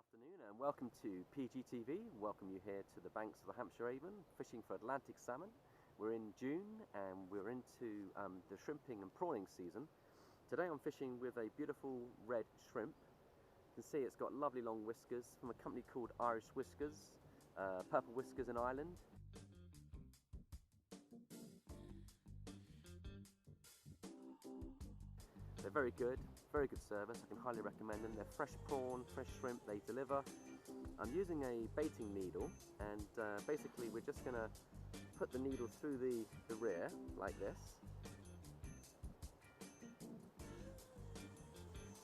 Afternoon and welcome to PGTV. Welcome you here to the banks of the Hampshire Avon, fishing for Atlantic salmon. We're in June and we're into the shrimping and prawning season. Today I'm fishing with a beautiful red shrimp. You can see it's got lovely long whiskers from a company called Irish Whiskers, Purple Whiskers in Ireland. They're very good service. I can highly recommend them. They're fresh prawn, fresh shrimp, they deliver. I'm using a baiting needle and basically we're just going to put the needle through the rear like this.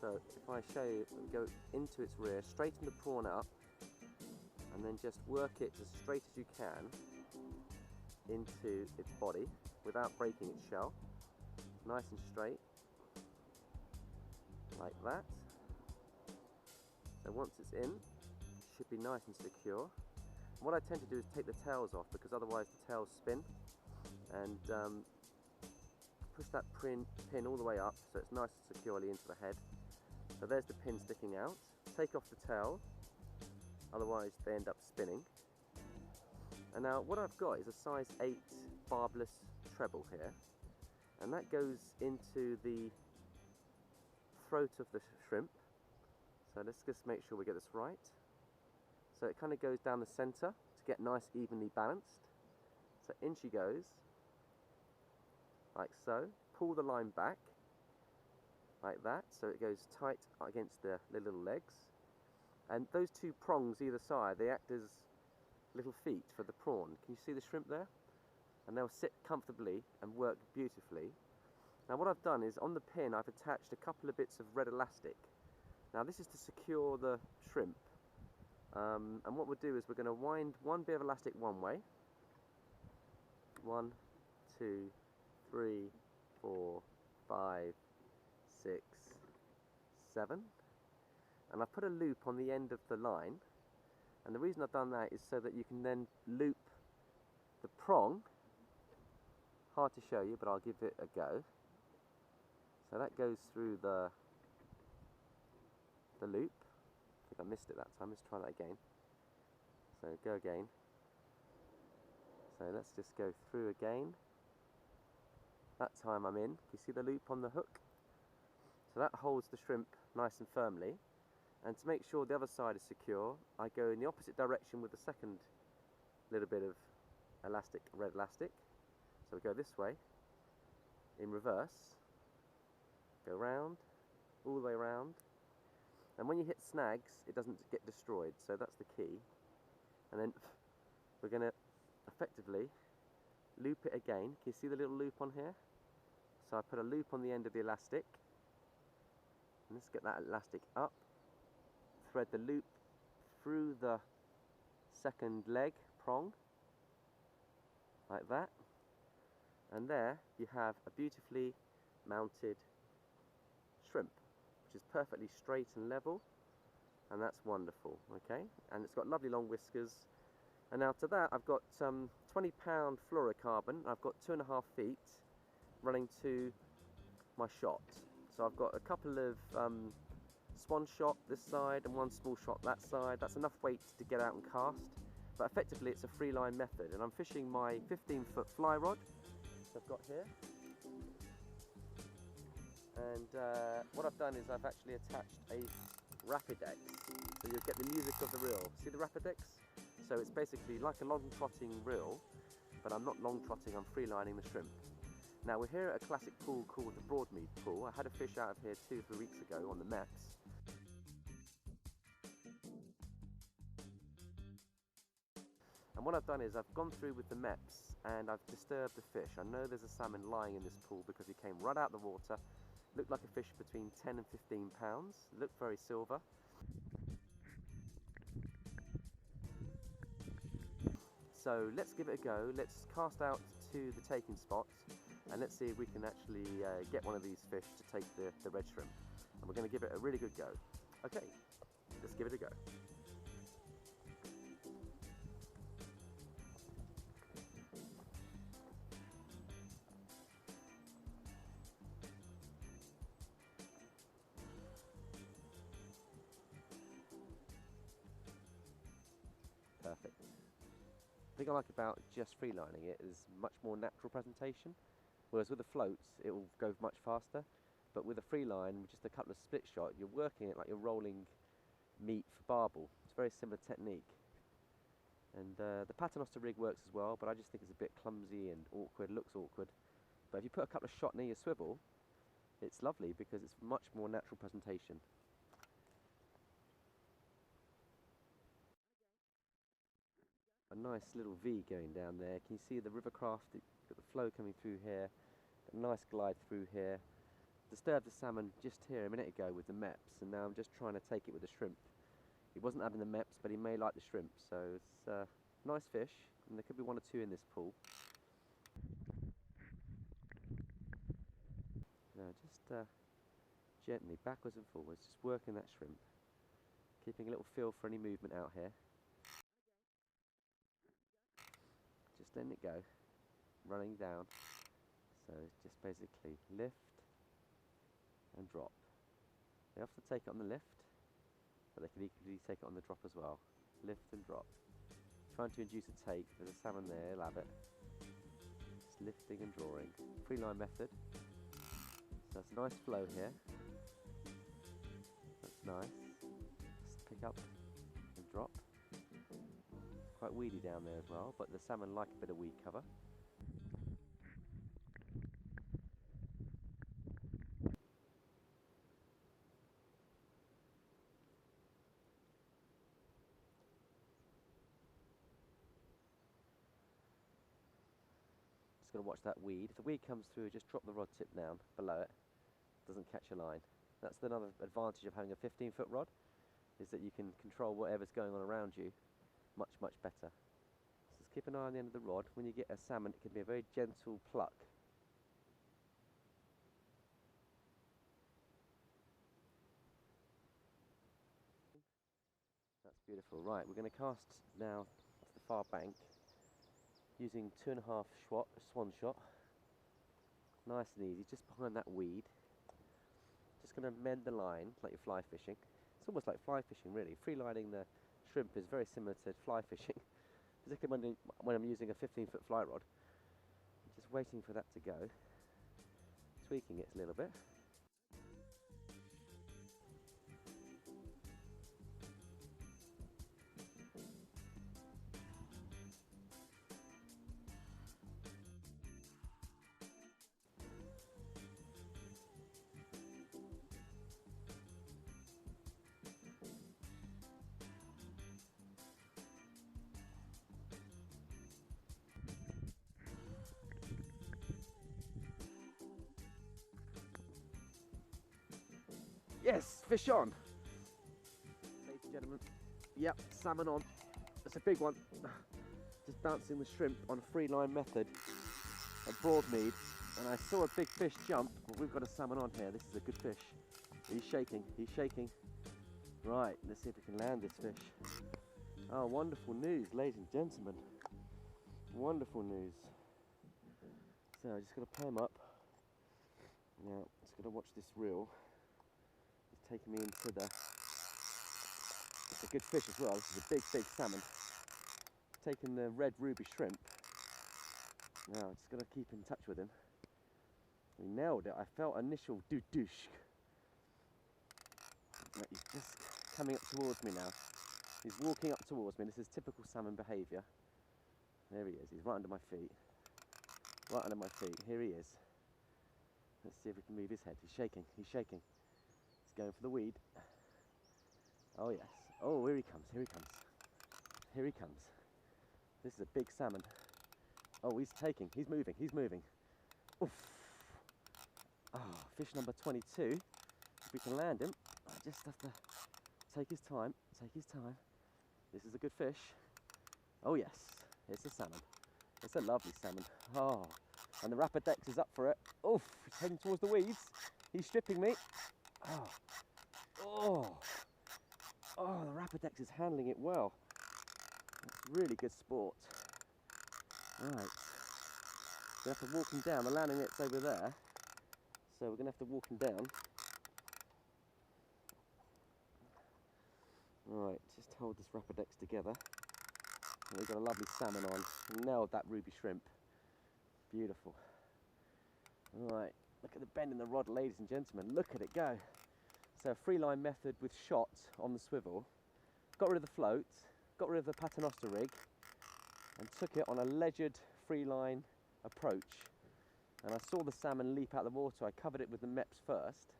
So if I show you, go into its rear, straighten the prawn up and then just work it as straight as you can into its body without breaking its shell. Nice and straight. Like that. So once it's in, it should be nice and secure. And what I tend to do is take the tails off because otherwise the tails spin, and push that pin all the way up so it's nice and securely into the head. So there's the pin sticking out. Take off the tail, otherwise they end up spinning. And now what I've got is a size 8 barbless treble here, and that goes into the throat of the shrimp. So let's just make sure we get this right. So it kind of goes down the center to get nice evenly balanced. So in she goes, like so. Pull the line back, like that, so it goes tight against the little legs. And those two prongs either side, they act as little feet for the prawn. Can you see the shrimp there? And they'll sit comfortably and work beautifully. Now what I've done is on the pin I've attached a couple of bits of red elastic. Now this is to secure the shrimp, and what we'll do is we're going to wind one bit of elastic one way, 1, 2, 3, 4, 5, 6, 7, and I've put a loop on the end of the line, and the reason I've done that is so that you can then loop the prong. Hard to show you, but I'll give it a go. So that goes through the loop. I think I missed it that time. Let's try that again. So go again. So let's just go through again. That time I'm in. Can you see the loop on the hook? So that holds the shrimp nice and firmly. And to make sure the other side is secure, I go in the opposite direction with the second little bit of elastic, red elastic. So we go this way, in reverse. Go round, all the way around, and when you hit snags it doesn't get destroyed, so that's the key. And then we're going to effectively loop it again. Can you see the little loop on here? So I put a loop on the end of the elastic, and let's get that elastic up, thread the loop through the second leg prong, like that, and there you have a beautifully mounted shrimp, which is perfectly straight and level, and that's wonderful. Okay, and it's got lovely long whiskers. And now to that I've got 20-pound fluorocarbon. I've got 2.5 feet running to my shot. So I've got a couple of swan shot this side and one small shot that side. That's enough weight to get out and cast, but effectively it's a free line method, and I'm fishing my 15-foot fly rod that I've got here. And what I've done is I've actually attached a Rapidex, so you'll get the music of the reel. See the Rapidex? So it's basically like a long trotting reel, but I'm not long trotting, I'm freelining the shrimp. Now we're here at a classic pool called the Broadmeade pool. I had a fish out of here 2 or 3 weeks ago on the Meps. And what I've done is I've gone through with the Meps and I've disturbed the fish. I know there's a salmon lying in this pool because he came right out of the water. Looked like a fish between 10 and 15 pounds. Looked very silver. So let's give it a go. Let's cast out to the taking spot and let's see if we can actually get one of these fish to take the red shrimp. And we're going to give it a really good go. Okay, let's give it a go. The thing I like about just free lining it is much more natural presentation, whereas with the floats it will go much faster, but with a free line with just a couple of split shot you're working it like you're rolling meat for barbel. It's a very similar technique. And the paternoster rig works as well, but I just think it's a bit clumsy and awkward, looks awkward. But if you put a couple of shot near your swivel, it's lovely because it's much more natural presentation. A nice little V going down there. Can you see the rivercraft? You've got the flow coming through here, a nice glide through here. Disturbed the salmon just here a minute ago with the meps, and now I'm just trying to take it with the shrimp. He wasn't having the meps, but he may like the shrimp, so it's a nice fish, and there could be one or two in this pool. Now just gently backwards and forwards, just working that shrimp, keeping a little feel for any movement out here. Just letting it go, running down. So just basically lift and drop. They often take it on the lift, but they can equally take it on the drop as well. Lift and drop. Trying to induce a take. There's a salmon there, he'll have it. Just lifting and drawing. Free line method. So that's a nice flow here. That's nice. Just pick up and drop. Quite weedy down there as well, but the salmon like a bit of weed cover. Just going to watch that weed. If the weed comes through, just drop the rod tip down below it. Doesn't catch a line. That's another advantage of having a 15-foot rod, is that you can control whatever's going on around you much, much better. So just keep an eye on the end of the rod. When you get a salmon, it can be a very gentle pluck. That's beautiful. Right, we're going to cast now to the far bank using 2.5 swan shot. Nice and easy, just behind that weed. Just going to mend the line like you're fly fishing. It's almost like fly fishing really. Free lining the shrimp is very similar to fly fishing, particularly when I'm using a 15-foot fly rod. I'm just waiting for that to go, tweaking it a little bit. Yes, fish on. Ladies and gentlemen, yep, salmon on. That's a big one. Just bouncing the shrimp on a free line method at Broadmeade, and I saw a big fish jump. Well, we've got a salmon on here. This is a good fish. He's shaking, he's shaking. Right, let's see if we can land this fish. Oh, wonderful news, ladies and gentlemen. Wonderful news. So I just got to play him up. Now, just got to watch this reel. Taking me into the, it's a good fish as well. This is a big, big salmon. Taking the red ruby shrimp. Now I'm just going to keep in touch with him. We nailed it. I felt initial doosh. He's just coming up towards me now. He's walking up towards me. This is typical salmon behaviour. There he is. He's right under my feet. Right under my feet. Here he is. Let's see if we can move his head. He's shaking. He's shaking. Going for the weed. Oh yes. Oh, here he comes, here he comes. Here he comes. This is a big salmon. Oh, he's moving, he's moving. Oof. Oh, fish number 22. If we can land him, I just have to take his time, This is a good fish. Oh yes, it's a salmon. It's a lovely salmon. Oh, and the Rapidex is up for it. Oof, he's heading towards the weeds. He's stripping me. Oh, the Rapidex is handling it well. That's really good sport. Right, we have to walk him down. The landing net's over there, so we're going to have to walk him down. Right, just hold this Rapidex together. And we've got a lovely salmon on. Nailed that ruby shrimp. Beautiful. Right, look at the bend in the rod, ladies and gentlemen. Look at it go. So a free line method with shot on the swivel. Got rid of the float, got rid of the paternoster rig, and took it on a leisured free line approach. And I saw the salmon leap out of the water. I covered it with the MEPS first.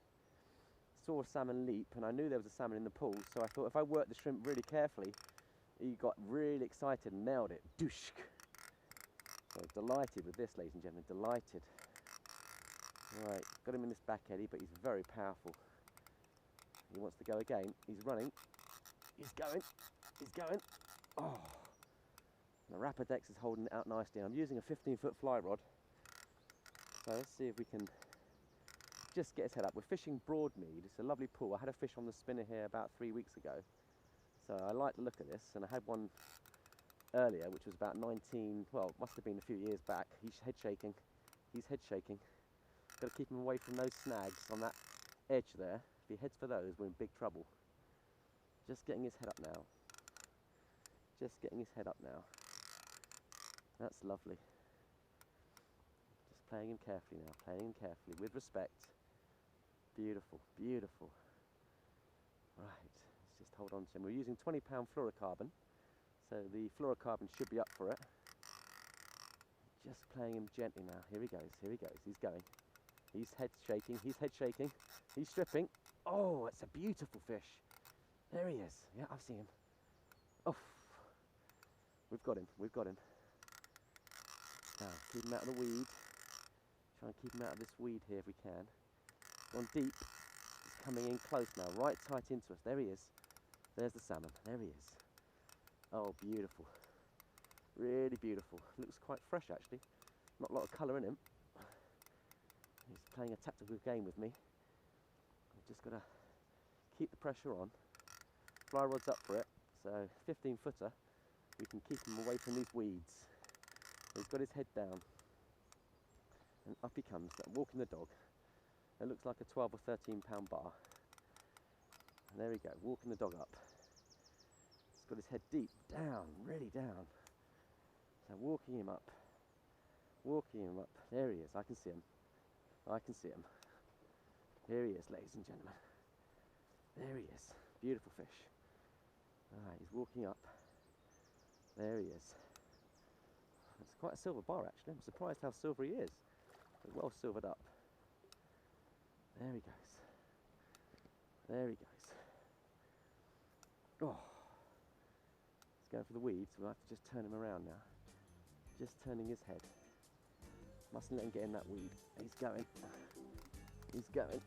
Saw a salmon leap, and I knew there was a salmon in the pool, so I thought if I worked the shrimp really carefully, he got really excited and nailed it. Dooshk! So delighted with this, ladies and gentlemen, delighted. Right, got him in this back eddy, but he's very powerful. He wants to go again. He's running. He's going. He's going. Oh! The Rapidex is holding it out nicely. I'm using a 15-foot fly rod. So let's see if we can just get his head up. We're fishing Broadmeade. It's a lovely pool. I had a fish on the spinner here about 3 weeks ago. So I like the look of this, and I had one earlier, which was about 19, well, must have been a few years back. He's head shaking. He's head shaking. Got to keep him away from those snags on that edge there. If he heads for those, we're in big trouble. Just getting his head up now. Just getting his head up now. That's lovely. Just playing him carefully now, playing him carefully, with respect. Beautiful, beautiful. Right, let's just hold on to him. We're using 20-pound fluorocarbon, so the fluorocarbon should be up for it. Just playing him gently now. Here he goes, here he goes. He's going. He's head shaking, he's head shaking. He's stripping. Oh, it's a beautiful fish. There he is. Yeah, I've seen him. Oh, we've got him, we've got him. Now, keep him out of the weed. Try and keep him out of this weed here if we can. Gone deep. He's coming in close now, right tight into us. There he is. There's the salmon. There he is. Oh, beautiful. Really beautiful. Looks quite fresh, actually. Not a lot of colour in him. He's playing a tactical game with me. I've just got to keep the pressure on. Fly rod's up for it. So, 15-footer. We can keep him away from these weeds. He's got his head down. And up he comes, walking the dog. It looks like a 12 or 13-pound bar. And there we go, walking the dog up. He's got his head deep, down, really down. So walking him up. Walking him up. There he is, I can see him. I can see him. Here he is, ladies and gentlemen. There he is. Beautiful fish. Alright, he's walking up. There he is. It's quite a silver bar, actually. I'm surprised how silver he is. But well silvered up. There he goes. There he goes. Oh. He's going for the weeds. We'll have to just turn him around now. Just turning his head. Mustn't let him get in that weed. He's going. He's going.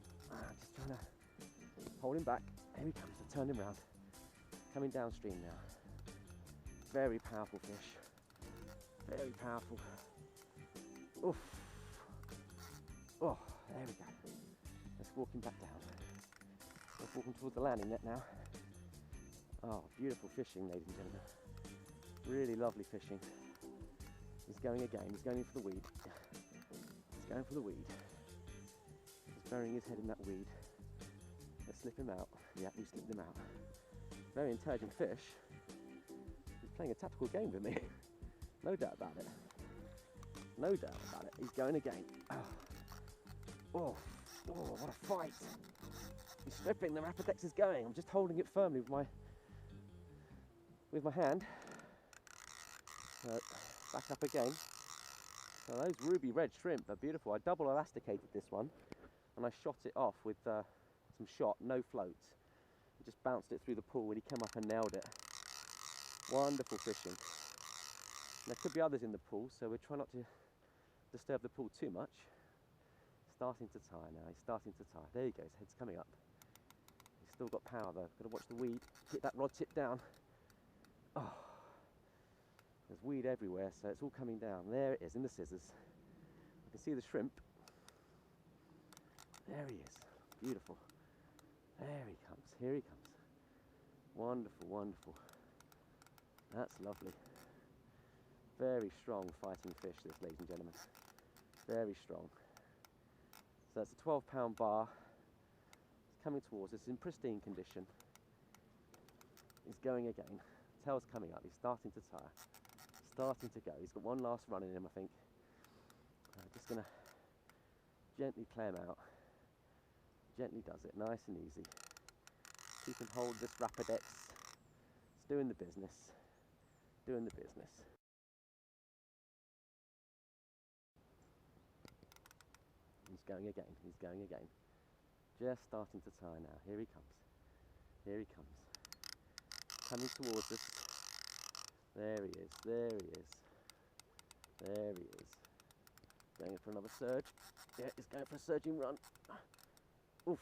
Just trying to hold him back. Here he comes. I've turned him round. Coming downstream now. Very powerful fish. Very powerful. Oof. Oh, there we go. Let's walk him back down. Let's walk him towards the landing net now. Oh, beautiful fishing, ladies and gentlemen. Really lovely fishing. He's going again. He's going in for the weed. He's going for the weed. He's burying his head in that weed. Let's slip him out. Yeah, we slipped him out. Very intelligent fish. He's playing a tactical game with me. No doubt about it. No doubt about it. He's going again. Oh, oh, oh, what a fight. He's stripping. The Rapidex is going. I'm just holding it firmly with my hand. So, back up again. So those ruby red shrimp are beautiful. I double elasticated this one and I shot it off with some shot, no float. I just bounced it through the pool when he came up and nailed it. Wonderful fishing. There could be others in the pool, so we're trying not to disturb the pool too much. Starting to tire now, he's starting to tire. There he goes, head's coming up. He's still got power though, got to watch the weed, hit that rod tip down. Oh, there's weed everywhere, so it's all coming down. There it is, in the scissors. I can see the shrimp. There he is, beautiful. There he comes, here he comes. Wonderful, wonderful. That's lovely. Very strong fighting fish, this, ladies and gentlemen. Very strong. So that's a 12-pound bar. It's coming towards us. It's in pristine condition. He's going again. tail's coming up, he's starting to tire, starting to go. He's got one last run in him, I think. Just going to gently play him out. Gently does it, nice and easy. Keep him hold this Rapidex. It's doing the business. Doing the business. He's going again, he's going again. Just starting to tire now. Here he comes. Here he comes. Coming towards us. There he is, there he is. There he is. Going for another surge. Yeah, he's going for a surging run. Oof.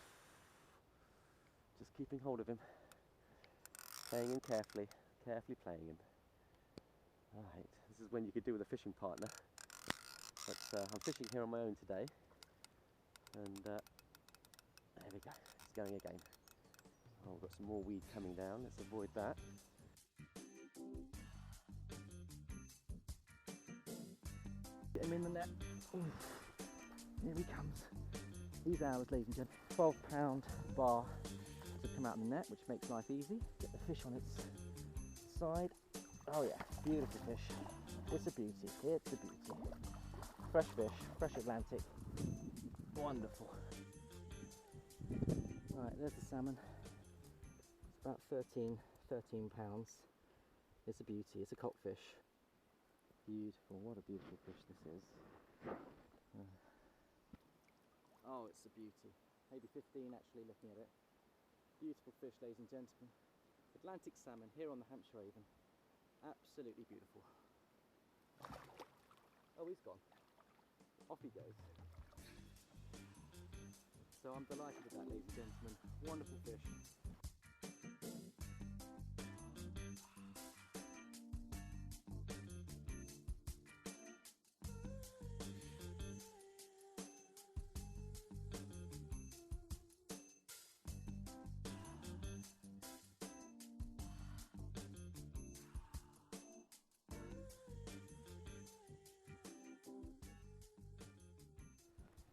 Just keeping hold of him. Playing him carefully. Carefully playing him. Alright, this is when you could do with a fishing partner. But I'm fishing here on my own today. And there we go. He's going again. Oh, we've got some more weed coming down. Let's avoid that. Get him in the net. Ooh. Here he comes. These hours, ladies and gentlemen. 12-pound bar to come out of the net, which makes life easy. Get the fish on its side. Oh yeah, beautiful fish. It's a beauty. It's a beauty. Fresh fish, fresh Atlantic. Wonderful. Right, there's the salmon. It's about 13 pounds. It's a beauty. It's a cockfish. Beautiful. What a beautiful fish this is. Oh, it's a beauty. Maybe 15 actually, looking at it. Beautiful fish, ladies and gentlemen. Atlantic salmon here on the Hampshire Avon. Absolutely beautiful. Oh, he's gone. Off he goes. So I'm delighted with that, ladies and gentlemen. Wonderful fish.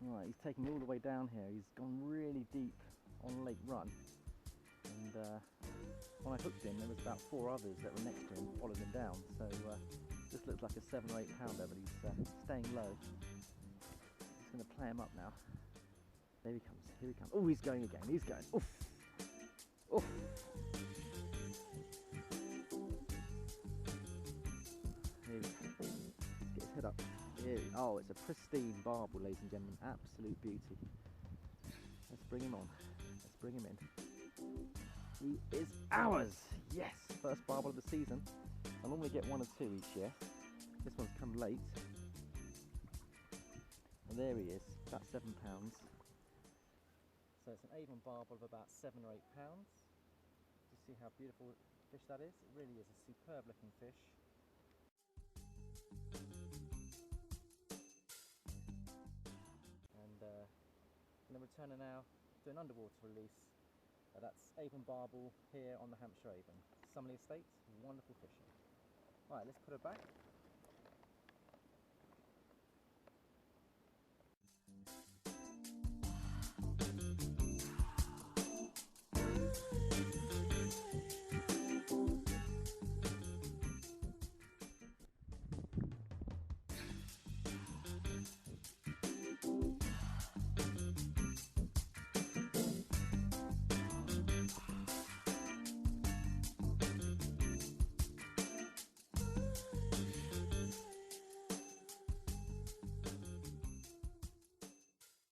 Right, he's taken me all the way down here. He's gone really deep on Lake Run, and when I hooked him there was about 4 others that were next to him, followed him down, so this looks like a 7 or 8 pounder, but he's staying low. Just going to play him up now. There he comes, here he comes. Oh, he's going again, he's going. Oof! Oof! Here we go. Let's get his head up. Oh, it's a pristine barbel, ladies and gentlemen. Absolute beauty. Let's bring him on. Let's bring him in. He is ours! Yes! First barbel of the season. I normally get 1 or 2 each year. This one's come late. And there he is, about 7 pounds. So it's an Avon barbel of about 7 or 8 pounds. Do you see how beautiful fish that is? It really is a superb looking fish. And then returning now to an underwater release. That's Avon barbel here on the Hampshire Avon. Somerley Estate, wonderful fishing. Right, let's put her back.